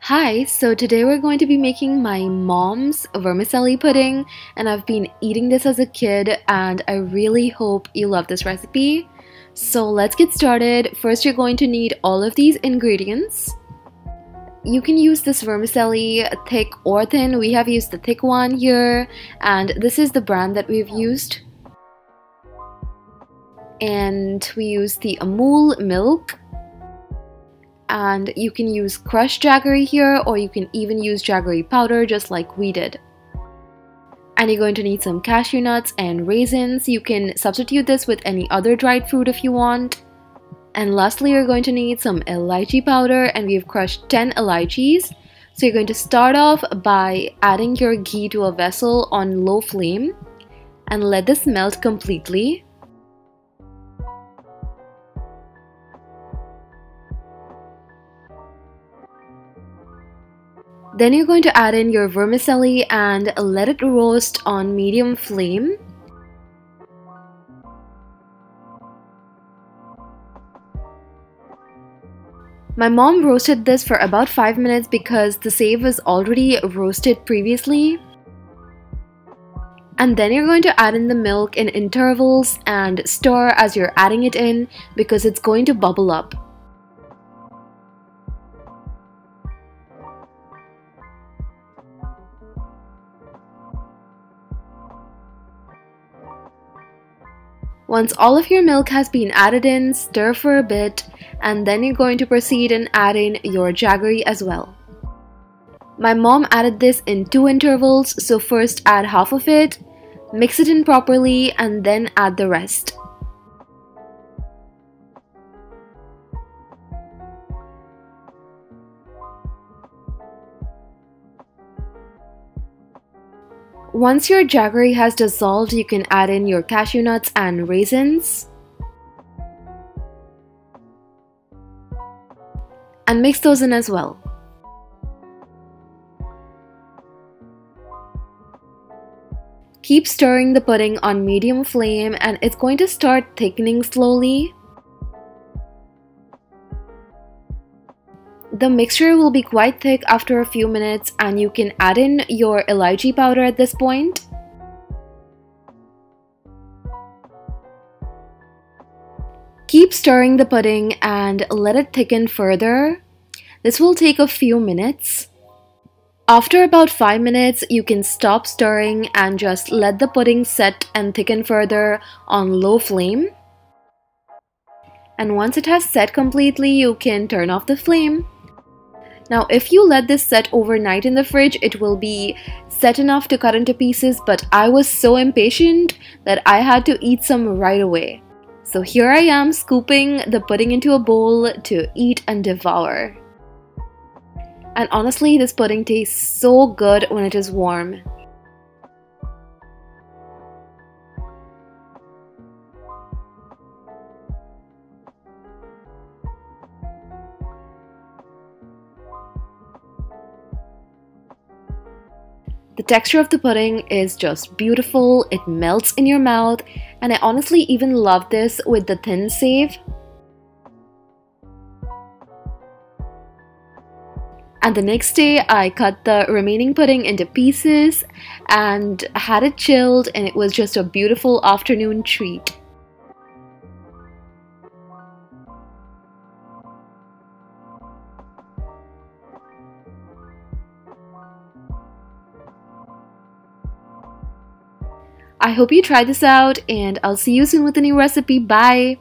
Hi, so today we're going to be making my mom's vermicelli pudding, and I've been eating this as a kid and I really hope you love this recipe. So let's get started. First you're going to need all of these ingredients. You can use this vermicelli thick or thin. We have used the thick one here, and this is the brand that we've used. And we use the Amul milk. And you can use crushed jaggery here, or you can even use jaggery powder just like we did. And you're going to need some cashew nuts and raisins. You can substitute this with any other dried fruit if you want. And lastly, you're going to need some elaichi powder, and we've crushed 10 elaichis. So you're going to start off by adding your ghee to a vessel on low flame and let this melt completely. Then you're going to add in your vermicelli and let it roast on medium flame. My mom roasted this for about 5 minutes because the save was already roasted previously. And then you're going to add in the milk in intervals and stir as you're adding it in because it's going to bubble up. Once all of your milk has been added in, stir for a bit, and then you're going to proceed and add in your jaggery as well. My mom added this in 2 intervals, so first add half of it, mix it in properly, and then add the rest. Once your jaggery has dissolved, you can add in your cashew nuts and raisins and mix those in as well. Keep stirring the pudding on medium flame and it's going to start thickening slowly. The mixture will be quite thick after a few minutes, and you can add in your elaichi powder at this point. Keep stirring the pudding and let it thicken further. This will take a few minutes. After about 5 minutes, you can stop stirring and just let the pudding set and thicken further on low flame. And once it has set completely, you can turn off the flame. Now, if you let this set overnight in the fridge, it will be set enough to cut into pieces, but I was so impatient that I had to eat some right away. So here I am scooping the pudding into a bowl to eat and devour. And honestly, this pudding tastes so good when it is warm. The texture of the pudding is just beautiful, it melts in your mouth, and I honestly even love this with the thin save. And the next day, I cut the remaining pudding into pieces and had it chilled, and it was just a beautiful afternoon treat. I hope you try this out, and I'll see you soon with a new recipe. Bye!